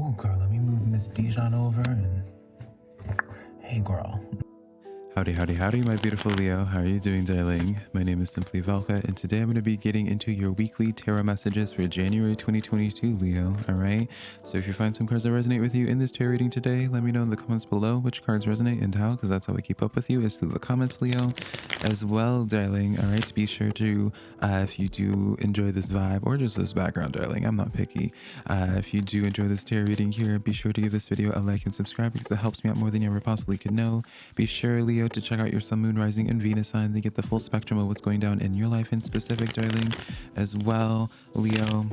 Oh, girl, let me move Miss Dijon over and... Hey, girl. Howdy, howdy, howdy, my beautiful Leo. How are you doing, darling? My name is SimplyVelca, and today I'm going to be getting into your weekly tarot messages for January 2022, Leo. All right? So if you find some cards that resonate with you in this tarot reading today, let me know in the comments below which cards resonate and how, because that's how we keep up with you, is through the comments, Leo. As well, darling, all right? To be sure to, if you do enjoy this vibe, or just this background, darling, I'm not picky. If you do enjoy this tarot reading here, be sure to give this video a like and subscribe, because it helps me out more than you ever possibly could know. Be sure, Leo, to check out your sun, moon, rising, and Venus signs to get the full spectrum of what's going down in your life in specific, darling. As well, Leo,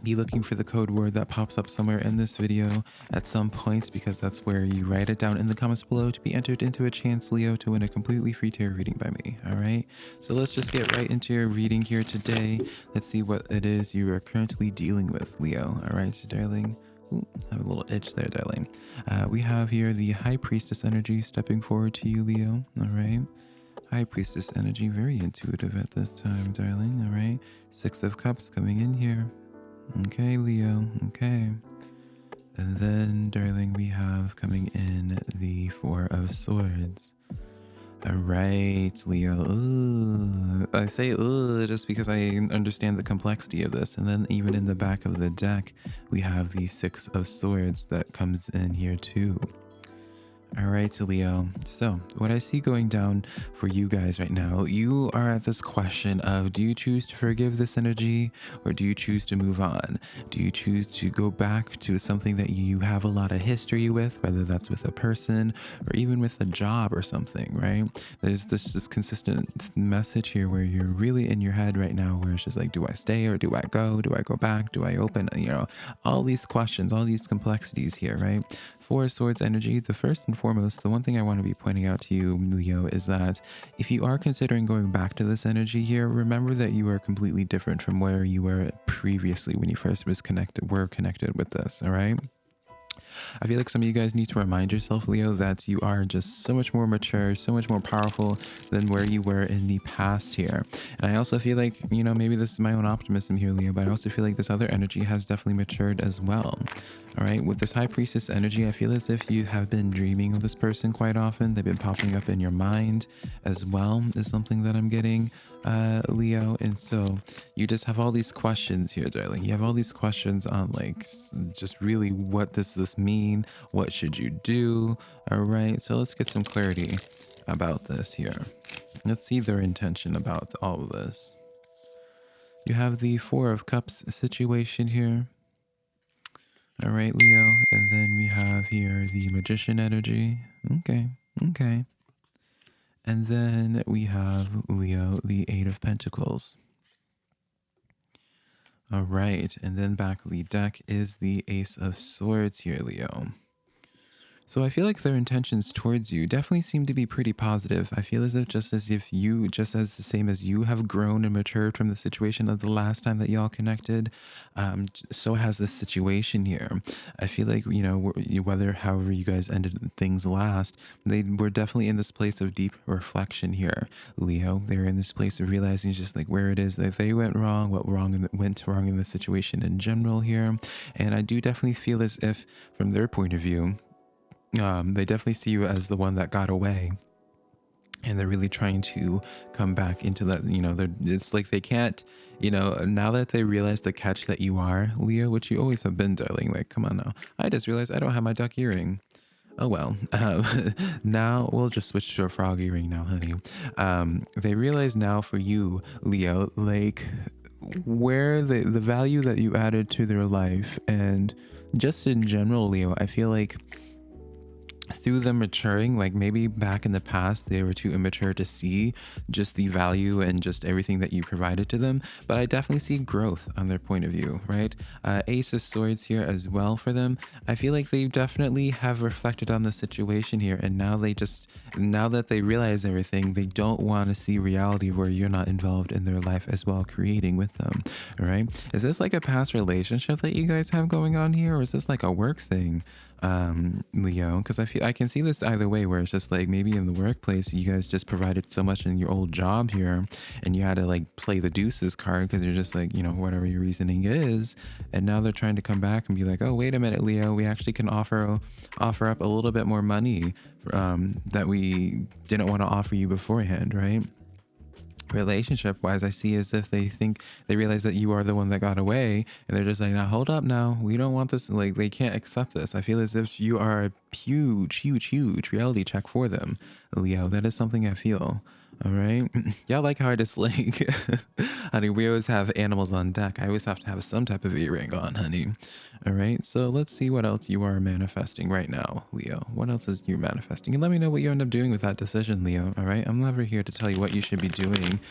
be looking for the code word that pops up somewhere in this video at some point, because that's where you write it down in the comments below to be entered into a chance, Leo, to win a completely free tarot reading by me. All right, so let's just get right into your reading here today. Let's see what it is you are currently dealing with, Leo. All right, so darling, ooh, I have a little itch there, darling. We have here the High Priestess energy stepping forward to you, Leo. All right, High Priestess energy, very intuitive at this time, darling. All right, Six of Cups coming in here. Okay, Leo. Okay, and then, darling, we have coming in the Four of Swords. All right, Leo. Ooh. I say ooh just because I understand the complexity of this. And then even in the back of the deck, we have the Six of Swords that comes in here too. All right, Leo. So what I see going down for you guys right now, you are at this question of, do you choose to forgive this energy, or do you choose to move on? Do you choose to go back to something that you have a lot of history with, whether that's with a person or even with a job or something, right? There's this consistent message here where you're really in your head right now, where it's just like, do I stay or do I go? Do I go back? Do I open? You know, all these questions, all these complexities here, right? Four of Swords energy, the first and foremost, the one thing I want to be pointing out to you, Leo, is that if you are considering going back to this energy here, remember that you are completely different from where you were previously when you first were connected with this, all right? I feel like some of you guys need to remind yourself, Leo, that you are just so much more mature, so much more powerful than where you were in the past here. And I also feel like, you know, maybe this is my own optimism here, Leo, but I also feel like this other energy has definitely matured as well. All right, with this High Priestess energy, I feel as if you have been dreaming of this person quite often. They've been popping up in your mind as well, is something that I'm getting, Leo. And so you just have all these questions here, darling. You have all these questions on, like, just really what does this mean? What should you do? All right, so let's get some clarity about this here. Let's see their intention about all of this. You have the Four of Cups situation here. All right, Leo, and then we have here the Magician energy. Okay, okay. And then we have, Leo, the Eight of Pentacles. All right, and then back of the deck is the Ace of Swords here, Leo. So I feel like their intentions towards you definitely seem to be pretty positive. I feel as if you, just as the same as you have grown and matured from the situation of the last time that y'all connected, so has this situation here. I feel like, you know, however you guys ended things last, they were definitely in this place of deep reflection here, Leo. They were in this place of realizing just like where it is that they went wrong, what went wrong in the situation in general here. And I do definitely feel as if, from their point of view, they definitely see you as the one that got away, and they're really trying to come back into that, you know, it's like they can't, you know, now that they realize the catch that you are, Leo, which you always have been, darling, like, come on now, I just realized I don't have my duck earring. Oh well, now we'll just switch to a frog earring now, honey. They realize now for you, Leo, like where the value that you added to their life, and just in general, Leo, I feel like through them maturing, like maybe back in the past they were too immature to see just the value and just everything that you provided to them, but I definitely see growth on their point of view, right? Ace of Swords here as well for them. I feel like they definitely have reflected on the situation here, and now that they realize everything, they don't want to see reality where you're not involved in their life as well, creating with them. All right, is this like a past relationship that you guys have going on here, or is this like a work thing? Leo, because I can see this either way, where it's just like maybe in the workplace you guys just provided so much in your old job here, and you had to like play the deuces card because you're just like, you know, whatever your reasoning is, and now they're trying to come back and be like, oh wait a minute, Leo, we actually can offer up a little bit more money that we didn't want to offer you beforehand, right? Relationship wise, I see as if they realize that you are the one that got away, and they're just like, now hold up, now we don't want this, like they can't accept this. I feel as if you are a huge reality check for them, Leo. That is something I feel. All right. Y'all like how I just like honey, we always have animals on deck. I always have to have some type of earring on, honey. All right, so let's see what else you are manifesting right now, Leo. What else is you manifesting? And let me know what you end up doing with that decision, Leo. All right, I'm never here to tell you what you should be doing,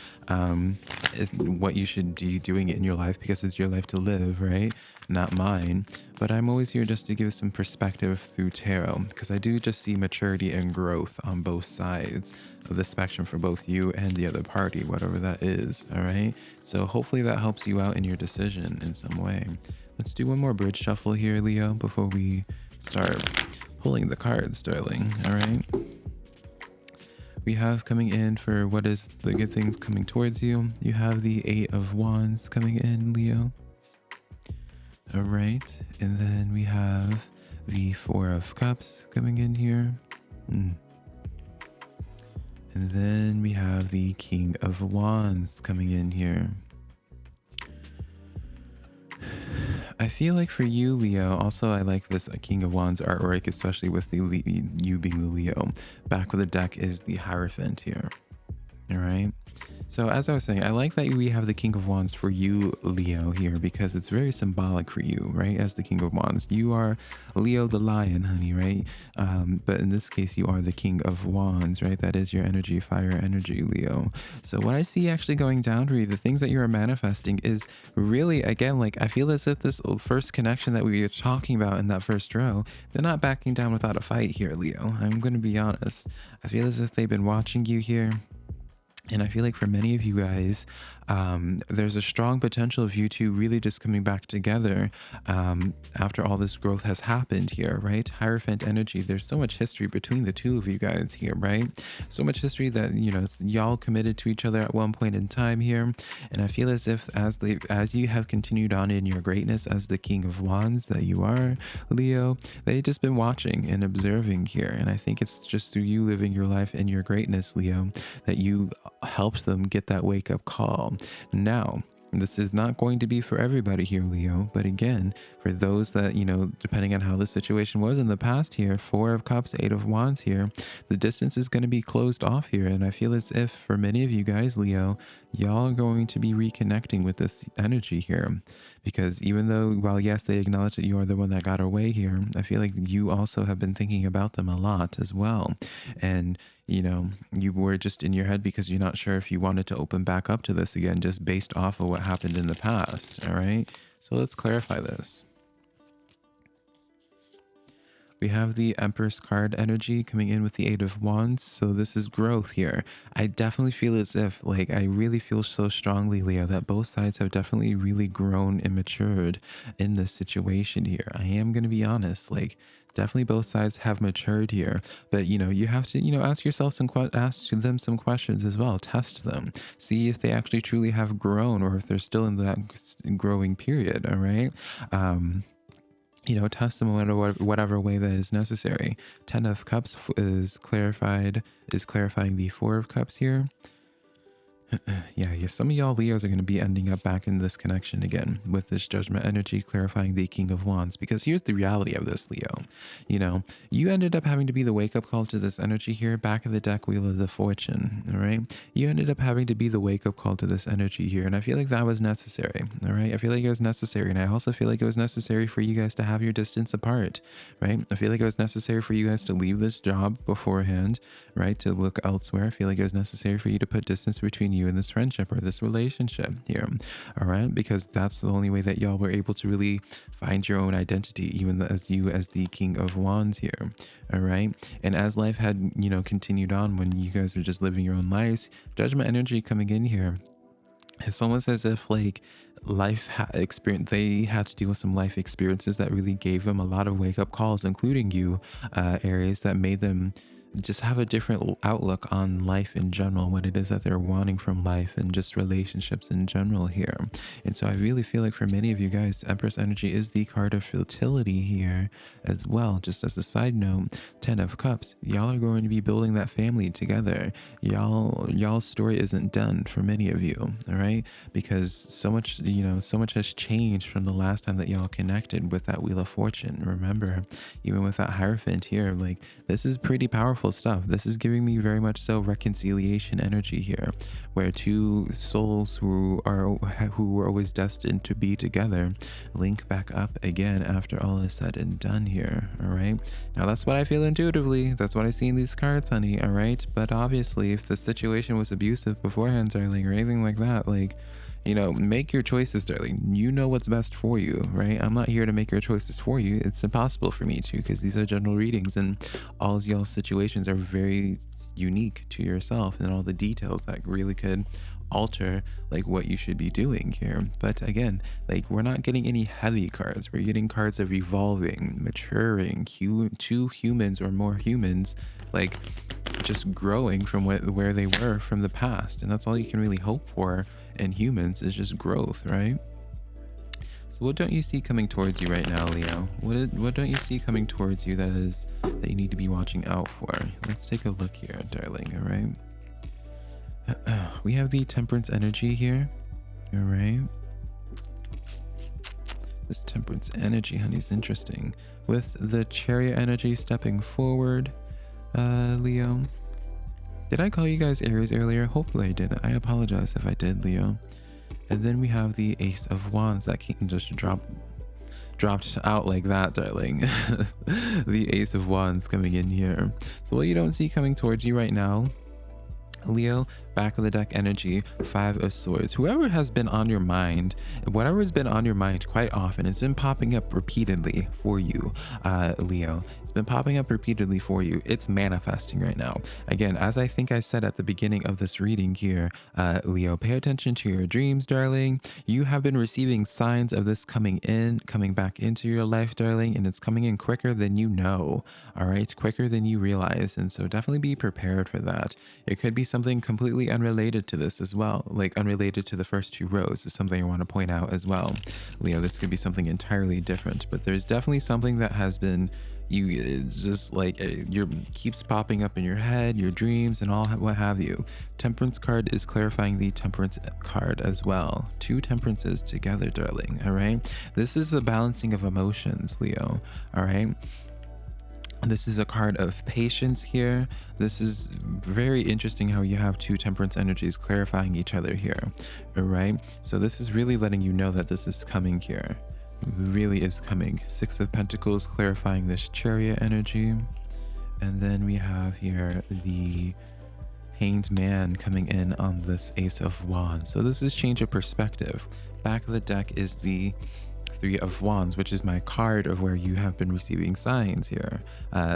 what you should be doing in your life, because it's your life to live, right? Not mine. But I'm always here just to give some perspective through tarot, because I do just see maturity and growth on both sides of the spectrum for both you and the other party, whatever that is. All right, so hopefully that helps you out in your decision in some way. Let's do one more bridge shuffle here, Leo, before we start pulling the cards, darling. All right. We have coming in for what is the good things coming towards you. You have the 8 of Wands coming in, Leo. All right. And then we have the 4 of Cups coming in here. And then we have the King of Wands coming in here. I feel like for you, Leo, also I like this King of Wands artwork, especially with the you being the Leo. Back of the deck is the Hierophant here. All right. So as I was saying, I like that we have the King of Wands for you, Leo, here, because it's very symbolic for you, right? As the King of Wands, you are Leo the lion, honey, right? But in this case, you are the King of Wands, right? That is your energy, fire energy, Leo. So what I see actually going down for you, the things that you are manifesting is really, again, like I feel as if this first connection that we were talking about in that first row, they're not backing down without a fight here, Leo. I'm going to be honest. I feel as if they've been watching you here. And I feel like for many of you guys, there's a strong potential of you two really just coming back together after all this growth has happened here, right? Hierophant energy, there's so much history between the two of you guys here, right? So much history that, you know, y'all committed to each other at one point in time here. And I feel as if as you have continued on in your greatness as the King of Wands that you are, Leo, they've just been watching and observing here. And I think it's just through you living your life in your greatness, Leo, that you helps them get that wake-up call. Now, this is not going to be for everybody here, Leo, but again, for those that, you know, depending on how the situation was in the past here, 4 of Cups, 8 of Wands here, the distance is going to be closed off here. And I feel as if for many of you guys, Leo, y'all are going to be reconnecting with this energy here, because even though, while yes, they acknowledge that you are the one that got away here, I feel like you also have been thinking about them a lot as well. And you know, you were just in your head because you're not sure if you wanted to open back up to this again, just based off of what happened in the past. All right. So let's clarify this. We have the Empress card energy coming in with the 8 of Wands. So this is growth here. I definitely feel as if, like, I really feel so strongly, Leo, that both sides have definitely really grown and matured in this situation here. I am going to be honest, like, definitely both sides have matured here. But, you know, you have to, you know, ask yourself ask them some questions as well. Test them. See if they actually truly have grown or if they're still in that growing period. All right. You know, test them in whatever way that is necessary. 10 of Cups is clarifying the 4 of Cups here. Yeah, some of y'all Leos are going to be ending up back in this connection again with this Judgment energy clarifying the King of Wands. Because here's the reality of this, Leo. You know, you ended up having to be the wake-up call to this energy here. Back of the deck, Wheel of the Fortune, all right? You ended up having to be the wake-up call to this energy here. And I feel like that was necessary, all right? I feel like it was necessary. And I also feel like it was necessary for you guys to have your distance apart, right? I feel like it was necessary for you guys to leave this job beforehand, right? To look elsewhere. I feel like it was necessary for you to put distance between you and this friendship or this relationship here, all right? Because that's the only way that y'all were able to really find your own identity, even as you as the King of Wands here, all right? And as life had, you know, continued on when you guys were just living your own lives, Judgment energy coming in here, It's almost as if like experience, they had to deal with some life experiences that really gave them a lot of wake up calls, including you, Aries, that made them just have a different outlook on life in general, what it is that they're wanting from life and just relationships in general here. And so I really feel like for many of you guys, Empress energy is the card of fertility here as well. Just as a side note, 10 of Cups, y'all are going to be building that family together. Y'all's story isn't done for many of you, all right? Because so much, so much has changed from the last time that y'all connected with that Wheel of Fortune. Remember, even with that Hierophant here, like, this is pretty powerful stuff. This is giving me very much so reconciliation energy here, where two souls who were always destined to be together link back up again after all is said and done here. All right, now that's what I feel intuitively. That's what I see in these cards, honey. All right, but obviously if the situation was abusive beforehand, darling, or anything like that, like, make your choices, darling. You know what's best for you, right? I'm not here to make your choices for you. It's impossible for me to, because these are general readings and all y'all's situations are very unique to yourself, and all the details that really could alter like what you should be doing here. But again, like, we're not getting any heavy cards. We're getting cards of evolving, maturing, two humans or more humans, like, just growing from where they were from the past. And that's all you can really hope for in humans, is just growth, right? So what don't you see coming towards you right now, Leo? What don't you see coming towards you that you need to be watching out for? Let's take a look here, darling. All right, we have the Temperance energy here. All right, this Temperance energy, honey, is interesting, with the Chariot energy stepping forward. Leo, did I call you guys Aries earlier? Hopefully I didn't. I apologize if I did, Leo. And then we have the Ace of Wands that can just dropped out like that, darling. The Ace of Wands coming in here. So what you don't see coming towards you right now, Leo, back of the deck energy, 5 of Swords. Whoever has been on your mind, whatever has been on your mind quite often, it's been popping up repeatedly for you, Leo. It's been popping up repeatedly for you. It's manifesting right now. Again, as I think I said at the beginning of this reading here, Leo, pay attention to your dreams, darling. You have been receiving signs of this coming back into your life, darling, and it's coming in quicker than you know, all right? Quicker than you realize. And so definitely be prepared for that. It could be something completely unrelated to this as well, like unrelated to the first 2 rows is something I want to point out as well, Leo. This could be something entirely different, but there's definitely something that has been just like keeps popping up in your head, your dreams and all, what have you. Temperance card is clarifying the Temperance card as well. 2 temperances together, darling. All right, this is a balancing of emotions, Leo. All right, this is a card of patience here. This is very interesting how you have 2 temperance energies clarifying each other here. All right, so this is really letting you know that this is coming here. Really is coming. 6 of Pentacles clarifying this Chariot energy. And then we have here the Hanged Man coming in on this Ace of Wands. So this is change of perspective. Back of the deck is the 3 of Wands, which is my card of where you have been receiving signs here,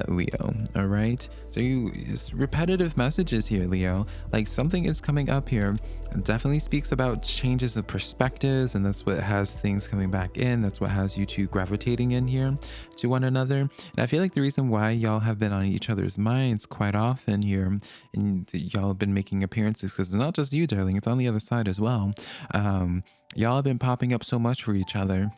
Leo. All right, so it's repetitive messages here, Leo. Like, something is coming up here. It definitely speaks about changes of perspectives, and that's what has things coming back in. That's what has you two gravitating in here to one another. And I feel like the reason why y'all have been on each other's minds quite often here, and y'all have been making appearances, because it's not just you, darling, it's on the other side as well. Y'all have been popping up so much for each other,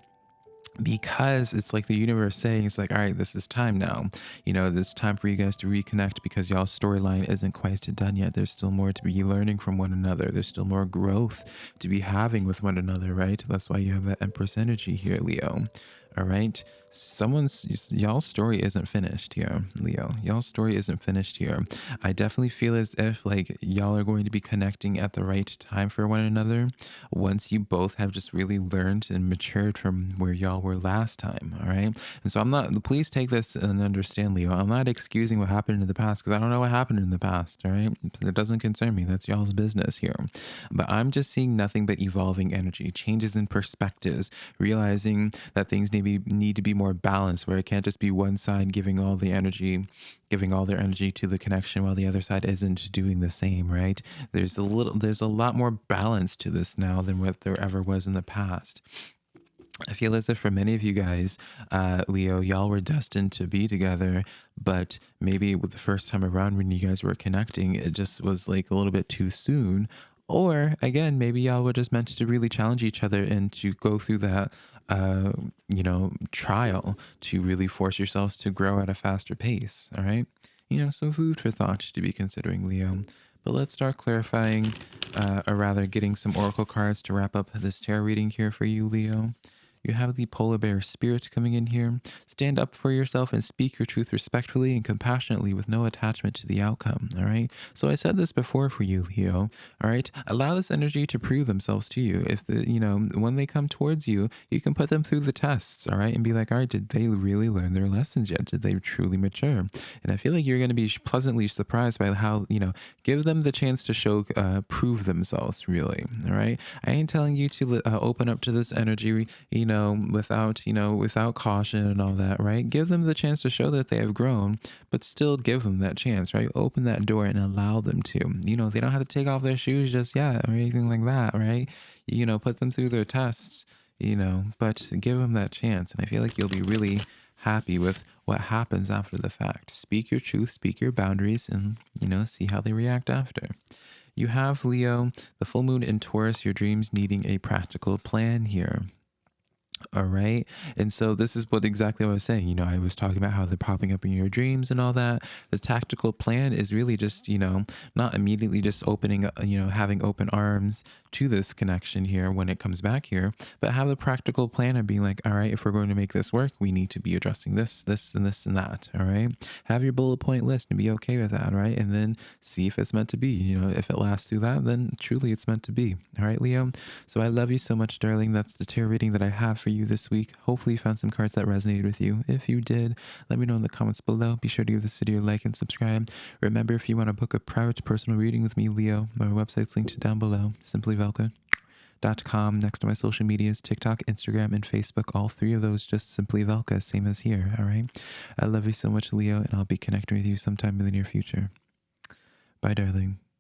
because it's like the universe saying, it's like, all right, this is time now. This time for you guys to reconnect, because y'all's storyline isn't quite done yet. There's still more to be learning from one another. There's still more growth to be having with one another, right? That's why you have that Empress energy here, Leo. All right, y'all's story isn't finished here, Leo. Y'all's story isn't finished here. I definitely feel as if like y'all are going to be connecting at the right time for one another, once you both have just really learned and matured from where y'all were last time. All right, and so please take this and understand, Leo, I'm not excusing what happened in the past, because I don't know what happened in the past. All right, it doesn't concern me. That's y'all's business here. But I'm just seeing nothing but evolving energy, changes in perspectives, realizing that things need maybe need to be more balanced, where it can't just be one side giving all the energy, giving all their energy to the connection while the other side isn't doing the same, right? There's a lot more balance to this now than what there ever was in the past. I feel as if for many of you guys, Leo, y'all were destined to be together, but maybe with the first time around when you guys were connecting, it just was like a little bit too soon. Or again, maybe y'all were just meant to really challenge each other and to go through that, trial to really force yourselves to grow at a faster pace. All right. Some food for thought to be considering, Leo. But let's start clarifying, or rather getting some oracle cards to wrap up this tarot reading here for you, Leo. You have the polar bear spirit coming in here. Stand up for yourself and speak your truth respectfully and compassionately with no attachment to the outcome. All right. So I said this before for you, Leo. All right. Allow this energy to prove themselves to you. If when they come towards you, you can put them through the tests. All right. And be like, all right, did they really learn their lessons yet? Did they truly mature? And I feel like you're going to be pleasantly surprised by how, give them the chance to show, prove themselves, really. All right. I ain't telling you to open up to this energy, without caution and all that, right? Give them the chance to show that they have grown, but still give them that chance, right? Open that door and allow them to. They don't have to take off their shoes just yet or anything like that, right? Put them through their tests, but give them that chance. And I feel like you'll be really happy with what happens after the fact. Speak your truth, speak your boundaries, and, see how they react after. You have, Leo, the full moon in Taurus, your dreams needing a practical plan here. All right. And so this is what exactly what I was saying. I was talking about how they're popping up in your dreams and all that. The tactical plan is really just, not immediately just opening, having open arms to this connection here when it comes back here, but have the practical plan of being like, all right, if we're going to make this work, we need to be addressing this, this, and this, and that. All right. Have your bullet point list and be okay with that. Right. And then see if it's meant to be. If it lasts through that, then truly it's meant to be. All right, Leo. So I love you so much, darling. That's the tarot reading that I have for you this week. Hopefully you found some cards that resonated with you. If you did, let me know in the comments below. Be sure to give this video a like and subscribe. Remember, if you want to book a private personal reading with me, Leo, my website's linked down below, SimplyVelca.com. Next to my social medias, TikTok, Instagram, and Facebook. All three of those just SimplyVelca, same as here. All right. I love you so much, Leo, and I'll be connecting with you sometime in the near future. Bye, darling.